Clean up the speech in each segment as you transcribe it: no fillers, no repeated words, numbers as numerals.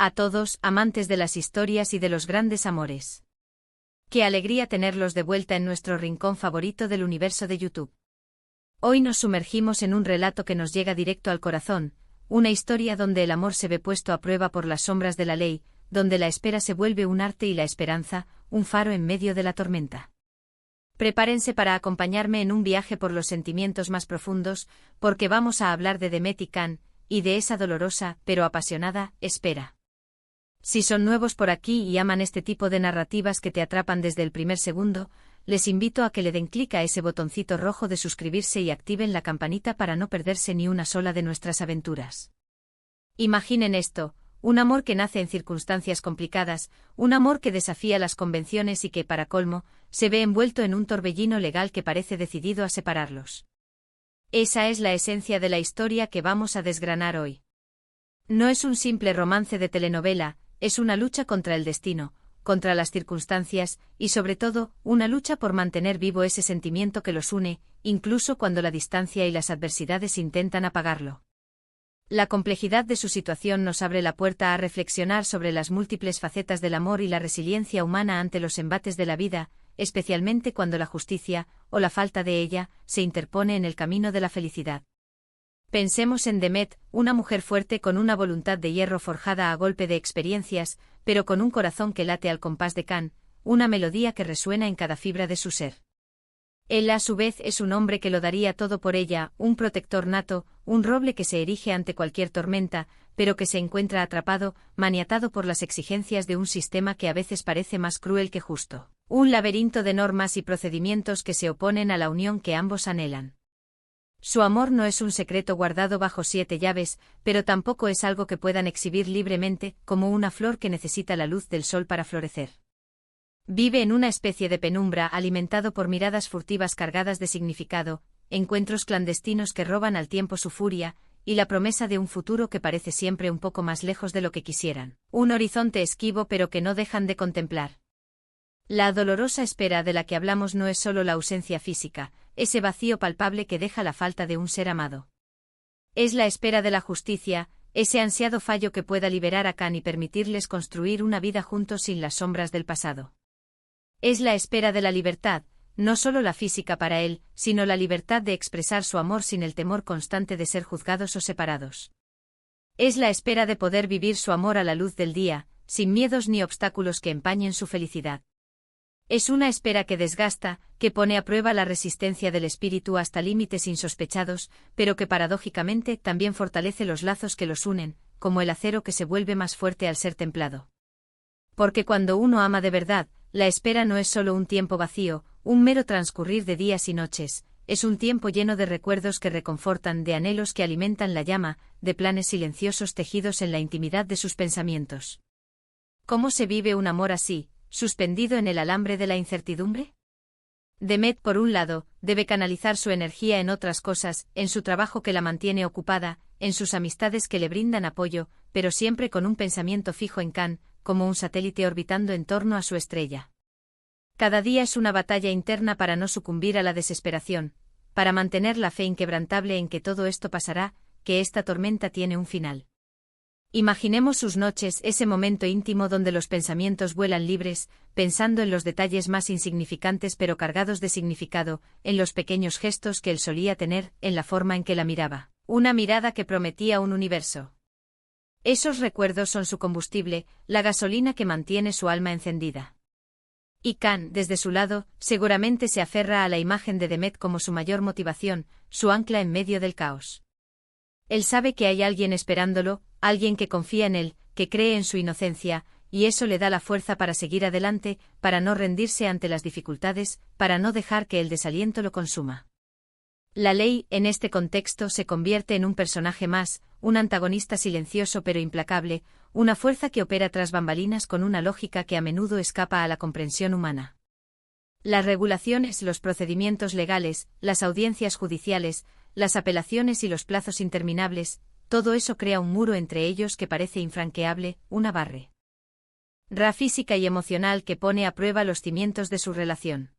A todos, amantes de las historias y de los grandes amores. Qué alegría tenerlos de vuelta en nuestro rincón favorito del universo de YouTube. Hoy nos sumergimos en un relato que nos llega directo al corazón, una historia donde el amor se ve puesto a prueba por las sombras de la ley, donde la espera se vuelve un arte y la esperanza, un faro en medio de la tormenta. Prepárense para acompañarme en un viaje por los sentimientos más profundos, porque vamos a hablar de Demet y Can, y de esa dolorosa, pero apasionada, espera. Si son nuevos por aquí y aman este tipo de narrativas que te atrapan desde el primer segundo, les invito a que le den clic a ese botoncito rojo de suscribirse y activen la campanita para no perderse ni una sola de nuestras aventuras. Imaginen esto, un amor que nace en circunstancias complicadas, un amor que desafía las convenciones y que, para colmo, se ve envuelto en un torbellino legal que parece decidido a separarlos. Esa es la esencia de la historia que vamos a desgranar hoy. No es un simple romance de telenovela, es una lucha contra el destino, contra las circunstancias, y sobre todo, una lucha por mantener vivo ese sentimiento que los une, incluso cuando la distancia y las adversidades intentan apagarlo. La complejidad de su situación nos abre la puerta a reflexionar sobre las múltiples facetas del amor y la resiliencia humana ante los embates de la vida, especialmente cuando la justicia, o la falta de ella, se interpone en el camino de la felicidad. Pensemos en Demet, una mujer fuerte con una voluntad de hierro forjada a golpe de experiencias, pero con un corazón que late al compás de Can, una melodía que resuena en cada fibra de su ser. Él a su vez es un hombre que lo daría todo por ella, un protector nato, un roble que se erige ante cualquier tormenta, pero que se encuentra atrapado, maniatado por las exigencias de un sistema que a veces parece más cruel que justo, un laberinto de normas y procedimientos que se oponen a la unión que ambos anhelan. Su amor no es un secreto guardado bajo 7 llaves, pero tampoco es algo que puedan exhibir libremente, como una flor que necesita la luz del sol para florecer. Vive en una especie de penumbra alimentado por miradas furtivas cargadas de significado, encuentros clandestinos que roban al tiempo su furia, y la promesa de un futuro que parece siempre un poco más lejos de lo que quisieran, un horizonte esquivo pero que no dejan de contemplar. La dolorosa espera de la que hablamos no es solo la ausencia física, ese vacío palpable que deja la falta de un ser amado. Es la espera de la justicia, ese ansiado fallo que pueda liberar a Can y permitirles construir una vida juntos sin las sombras del pasado. Es la espera de la libertad, no solo la física para él, sino la libertad de expresar su amor sin el temor constante de ser juzgados o separados. Es la espera de poder vivir su amor a la luz del día, sin miedos ni obstáculos que empañen su felicidad. Es una espera que desgasta, que pone a prueba la resistencia del espíritu hasta límites insospechados, pero que paradójicamente también fortalece los lazos que los unen, como el acero que se vuelve más fuerte al ser templado. Porque cuando uno ama de verdad, la espera no es solo un tiempo vacío, un mero transcurrir de días y noches, es un tiempo lleno de recuerdos que reconfortan, de anhelos que alimentan la llama, de planes silenciosos tejidos en la intimidad de sus pensamientos. ¿Cómo se vive un amor así, suspendido en el alambre de la incertidumbre? Demet, por un lado, debe canalizar su energía en otras cosas, en su trabajo que la mantiene ocupada, en sus amistades que le brindan apoyo, pero siempre con un pensamiento fijo en Can, como un satélite orbitando en torno a su estrella. Cada día es una batalla interna para no sucumbir a la desesperación, para mantener la fe inquebrantable en que todo esto pasará, que esta tormenta tiene un final. Imaginemos sus noches, ese momento íntimo donde los pensamientos vuelan libres, pensando en los detalles más insignificantes pero cargados de significado, en los pequeños gestos que él solía tener, en la forma en que la miraba, una mirada que prometía un universo. Esos recuerdos son su combustible, la gasolina que mantiene su alma encendida. Y Can, desde su lado, seguramente se aferra a la imagen de Demet como su mayor motivación, su ancla en medio del caos. Él sabe que hay alguien esperándolo, alguien que confía en él, que cree en su inocencia, y eso le da la fuerza para seguir adelante, para no rendirse ante las dificultades, para no dejar que el desaliento lo consuma. La ley, en este contexto, se convierte en un personaje más, un antagonista silencioso pero implacable, una fuerza que opera tras bambalinas con una lógica que a menudo escapa a la comprensión humana. Las regulaciones, los procedimientos legales, las audiencias judiciales, las apelaciones y los plazos interminables, todo eso crea un muro entre ellos que parece infranqueable, una barrera física y emocional que pone a prueba los cimientos de su relación.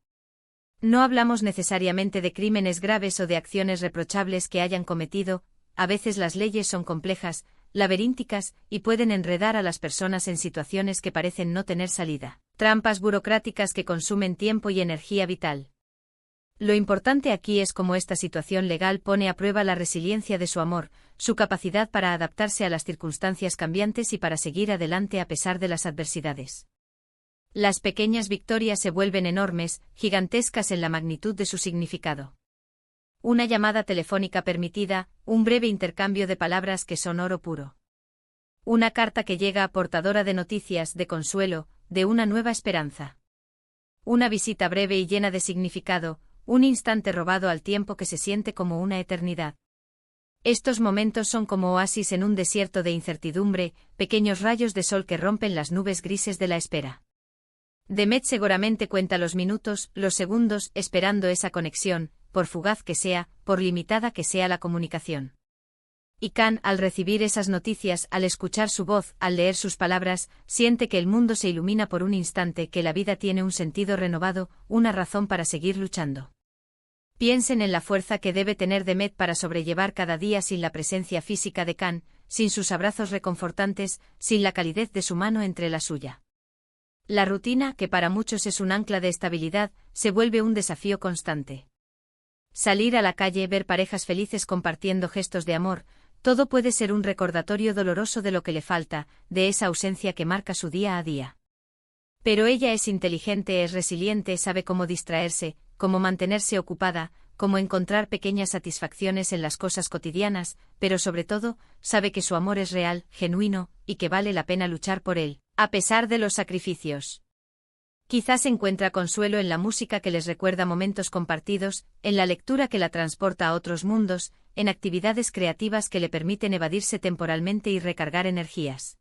No hablamos necesariamente de crímenes graves o de acciones reprochables que hayan cometido, a veces las leyes son complejas, laberínticas, y pueden enredar a las personas en situaciones que parecen no tener salida. Trampas burocráticas que consumen tiempo y energía vital. Lo importante aquí es cómo esta situación legal pone a prueba la resiliencia de su amor, su capacidad para adaptarse a las circunstancias cambiantes y para seguir adelante a pesar de las adversidades. Las pequeñas victorias se vuelven enormes, gigantescas en la magnitud de su significado. Una llamada telefónica permitida, un breve intercambio de palabras que son oro puro. Una carta que llega portadora de noticias, de consuelo, de una nueva esperanza. Una visita breve y llena de significado, un instante robado al tiempo que se siente como una eternidad. Estos momentos son como oasis en un desierto de incertidumbre, pequeños rayos de sol que rompen las nubes grises de la espera. Demet seguramente cuenta los minutos, los segundos, esperando esa conexión, por fugaz que sea, por limitada que sea la comunicación. Y Khan, al recibir esas noticias, al escuchar su voz, al leer sus palabras, siente que el mundo se ilumina por un instante, que la vida tiene un sentido renovado, una razón para seguir luchando. Piensen en la fuerza que debe tener Demet para sobrellevar cada día sin la presencia física de Khan, sin sus abrazos reconfortantes, sin la calidez de su mano entre la suya. La rutina, que para muchos es un ancla de estabilidad, se vuelve un desafío constante. Salir a la calle, ver parejas felices compartiendo gestos de amor, todo puede ser un recordatorio doloroso de lo que le falta, de esa ausencia que marca su día a día. Pero ella es inteligente, es resiliente, sabe cómo distraerse, cómo mantenerse ocupada, cómo encontrar pequeñas satisfacciones en las cosas cotidianas, pero sobre todo, sabe que su amor es real, genuino, y que vale la pena luchar por él, a pesar de los sacrificios. Quizás encuentra consuelo en la música que les recuerda momentos compartidos, en la lectura que la transporta a otros mundos, en actividades creativas que le permiten evadirse temporalmente y recargar energías.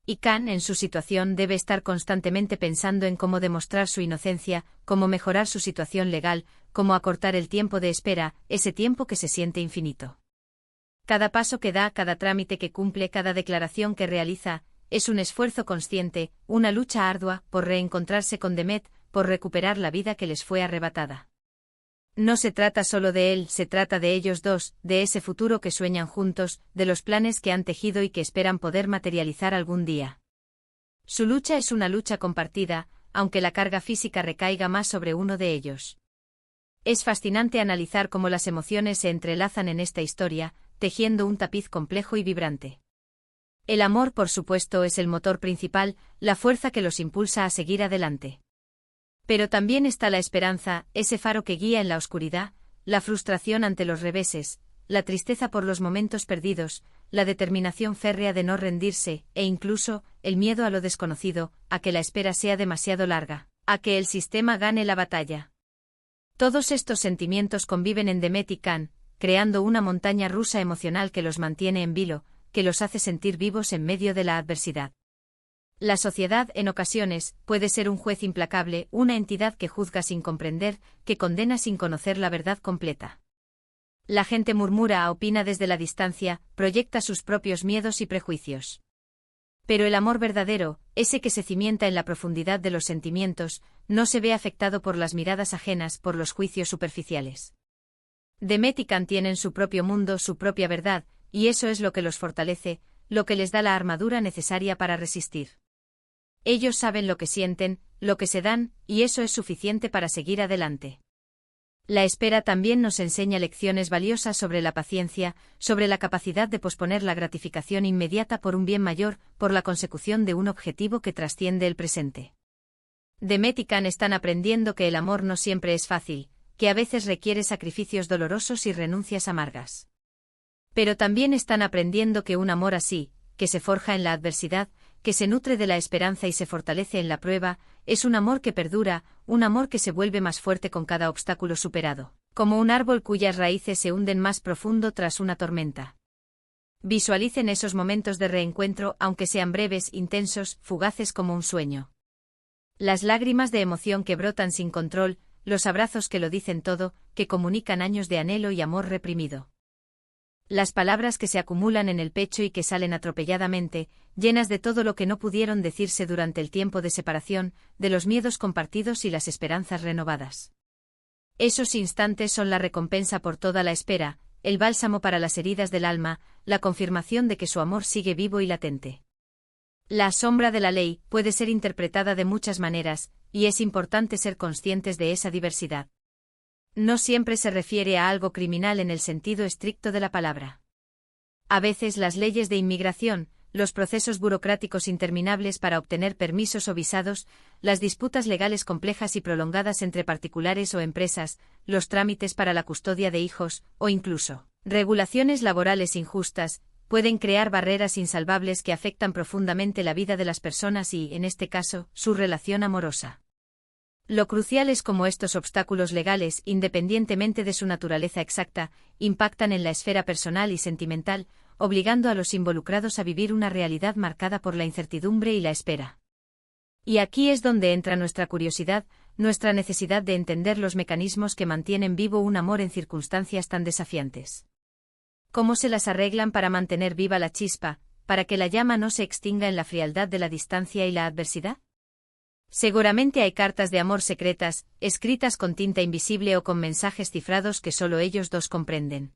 Y Khan, en su situación, debe estar constantemente pensando en cómo demostrar su inocencia, cómo mejorar su situación legal, cómo acortar el tiempo de espera, ese tiempo que se siente infinito. Cada paso que da, cada trámite que cumple, cada declaración que realiza, es un esfuerzo consciente, una lucha ardua, por reencontrarse con Demet, por recuperar la vida que les fue arrebatada. No se trata solo de él, se trata de ellos dos, de ese futuro que sueñan juntos, de los planes que han tejido y que esperan poder materializar algún día. Su lucha es una lucha compartida, aunque la carga física recaiga más sobre uno de ellos. Es fascinante analizar cómo las emociones se entrelazan en esta historia, tejiendo un tapiz complejo y vibrante. El amor, por supuesto, es el motor principal, la fuerza que los impulsa a seguir adelante. Pero también está la esperanza, ese faro que guía en la oscuridad, la frustración ante los reveses, la tristeza por los momentos perdidos, la determinación férrea de no rendirse, e incluso, el miedo a lo desconocido, a que la espera sea demasiado larga, a que el sistema gane la batalla. Todos estos sentimientos conviven en Demet y Khan, creando una montaña rusa emocional que los mantiene en vilo, que los hace sentir vivos en medio de la adversidad. La sociedad, en ocasiones, puede ser un juez implacable, una entidad que juzga sin comprender, que condena sin conocer la verdad completa. La gente murmura, opina desde la distancia, proyecta sus propios miedos y prejuicios. Pero el amor verdadero, ese que se cimienta en la profundidad de los sentimientos, no se ve afectado por las miradas ajenas, por los juicios superficiales. Demet y Khan tienen su propio mundo, su propia verdad, y eso es lo que los fortalece, lo que les da la armadura necesaria para resistir. Ellos saben lo que sienten, lo que se dan, y eso es suficiente para seguir adelante. La espera también nos enseña lecciones valiosas sobre la paciencia, sobre la capacidad de posponer la gratificación inmediata por un bien mayor, por la consecución de un objetivo que trasciende el presente. Demet y Khan están aprendiendo que el amor no siempre es fácil, que a veces requiere sacrificios dolorosos y renuncias amargas. Pero también están aprendiendo que un amor así, que se forja en la adversidad, que se nutre de la esperanza y se fortalece en la prueba, es un amor que perdura, un amor que se vuelve más fuerte con cada obstáculo superado, como un árbol cuyas raíces se hunden más profundo tras una tormenta. Visualicen esos momentos de reencuentro, aunque sean breves, intensos, fugaces como un sueño. Las lágrimas de emoción que brotan sin control, los abrazos que lo dicen todo, que comunican años de anhelo y amor reprimido. Las palabras que se acumulan en el pecho y que salen atropelladamente, llenas de todo lo que no pudieron decirse durante el tiempo de separación, de los miedos compartidos y las esperanzas renovadas. Esos instantes son la recompensa por toda la espera, el bálsamo para las heridas del alma, la confirmación de que su amor sigue vivo y latente. La sombra de la ley puede ser interpretada de muchas maneras, y es importante ser conscientes de esa diversidad. No siempre se refiere a algo criminal en el sentido estricto de la palabra. A veces las leyes de inmigración, los procesos burocráticos interminables para obtener permisos o visados, las disputas legales complejas y prolongadas entre particulares o empresas, los trámites para la custodia de hijos, o incluso regulaciones laborales injustas, pueden crear barreras insalvables que afectan profundamente la vida de las personas y, en este caso, su relación amorosa. Lo crucial es cómo estos obstáculos legales, independientemente de su naturaleza exacta, impactan en la esfera personal y sentimental, obligando a los involucrados a vivir una realidad marcada por la incertidumbre y la espera. Y aquí es donde entra nuestra curiosidad, nuestra necesidad de entender los mecanismos que mantienen vivo un amor en circunstancias tan desafiantes. ¿Cómo se las arreglan para mantener viva la chispa, para que la llama no se extinga en la frialdad de la distancia y la adversidad? Seguramente hay cartas de amor secretas, escritas con tinta invisible o con mensajes cifrados que solo ellos dos comprenden.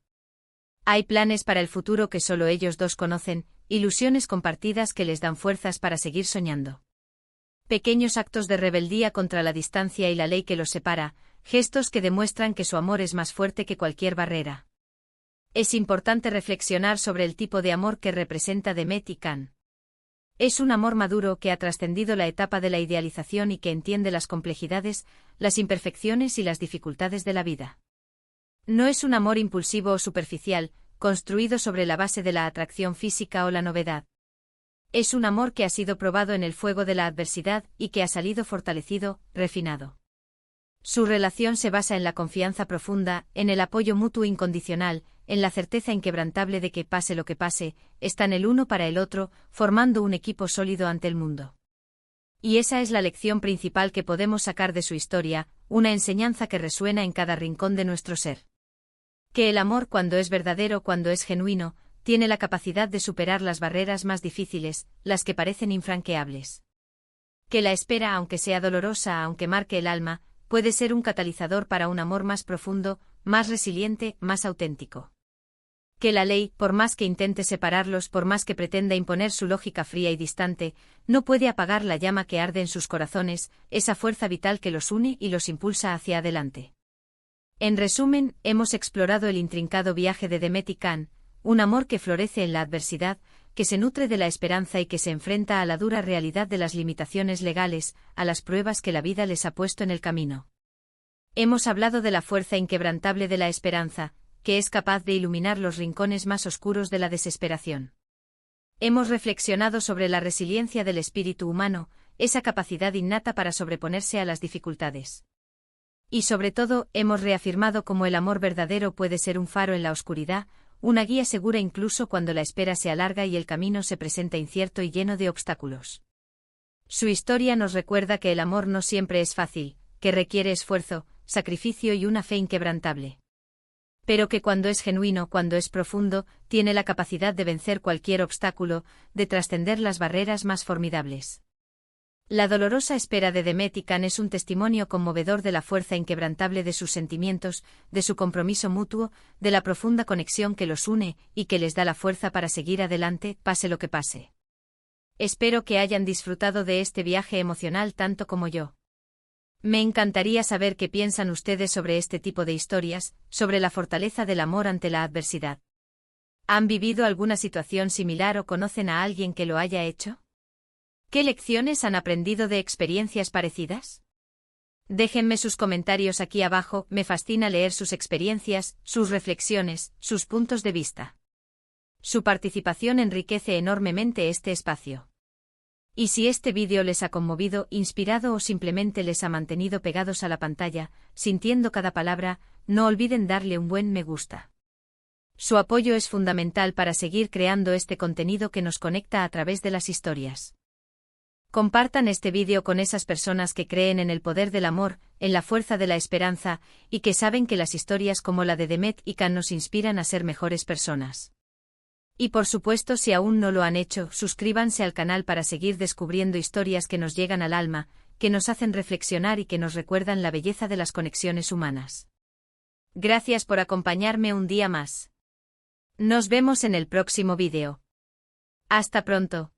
Hay planes para el futuro que solo ellos dos conocen, ilusiones compartidas que les dan fuerzas para seguir soñando. Pequeños actos de rebeldía contra la distancia y la ley que los separa, gestos que demuestran que su amor es más fuerte que cualquier barrera. Es importante reflexionar sobre el tipo de amor que representa Demet y Can. Es un amor maduro que ha trascendido la etapa de la idealización y que entiende las complejidades, las imperfecciones y las dificultades de la vida. No es un amor impulsivo o superficial, construido sobre la base de la atracción física o la novedad. Es un amor que ha sido probado en el fuego de la adversidad y que ha salido fortalecido, refinado. Su relación se basa en la confianza profunda, en el apoyo mutuo incondicional, en la certeza inquebrantable de que, pase lo que pase, están el uno para el otro, formando un equipo sólido ante el mundo. Y esa es la lección principal que podemos sacar de su historia, una enseñanza que resuena en cada rincón de nuestro ser. Que el amor, cuando es verdadero, cuando es genuino, tiene la capacidad de superar las barreras más difíciles, las que parecen infranqueables. Que la espera, aunque sea dolorosa, aunque marque el alma, puede ser un catalizador para un amor más profundo, más resiliente, más auténtico. Que la ley, por más que intente separarlos, por más que pretenda imponer su lógica fría y distante, no puede apagar la llama que arde en sus corazones, esa fuerza vital que los une y los impulsa hacia adelante. En resumen, hemos explorado el intrincado viaje de Demet y Can, un amor que florece en la adversidad, que se nutre de la esperanza y que se enfrenta a la dura realidad de las limitaciones legales, a las pruebas que la vida les ha puesto en el camino. Hemos hablado de la fuerza inquebrantable de la esperanza, que es capaz de iluminar los rincones más oscuros de la desesperación. Hemos reflexionado sobre la resiliencia del espíritu humano, esa capacidad innata para sobreponerse a las dificultades. Y sobre todo, hemos reafirmado cómo el amor verdadero puede ser un faro en la oscuridad, una guía segura incluso cuando la espera se alarga y el camino se presenta incierto y lleno de obstáculos. Su historia nos recuerda que el amor no siempre es fácil, que requiere esfuerzo, sacrificio y una fe inquebrantable. Pero que cuando es genuino, cuando es profundo, tiene la capacidad de vencer cualquier obstáculo, de trascender las barreras más formidables. La dolorosa espera de Demet y Can es un testimonio conmovedor de la fuerza inquebrantable de sus sentimientos, de su compromiso mutuo, de la profunda conexión que los une y que les da la fuerza para seguir adelante, pase lo que pase. Espero que hayan disfrutado de este viaje emocional tanto como yo. Me encantaría saber qué piensan ustedes sobre este tipo de historias, sobre la fortaleza del amor ante la adversidad. ¿Han vivido alguna situación similar o conocen a alguien que lo haya hecho? ¿Qué lecciones han aprendido de experiencias parecidas? Déjenme sus comentarios aquí abajo, me fascina leer sus experiencias, sus reflexiones, sus puntos de vista. Su participación enriquece enormemente este espacio. Y si este vídeo les ha conmovido, inspirado o simplemente les ha mantenido pegados a la pantalla, sintiendo cada palabra, no olviden darle un buen me gusta. Su apoyo es fundamental para seguir creando este contenido que nos conecta a través de las historias. Compartan este vídeo con esas personas que creen en el poder del amor, en la fuerza de la esperanza, y que saben que las historias como la de Demet y Can nos inspiran a ser mejores personas. Y por supuesto, si aún no lo han hecho, suscríbanse al canal para seguir descubriendo historias que nos llegan al alma, que nos hacen reflexionar y que nos recuerdan la belleza de las conexiones humanas. Gracias por acompañarme un día más. Nos vemos en el próximo vídeo. Hasta pronto.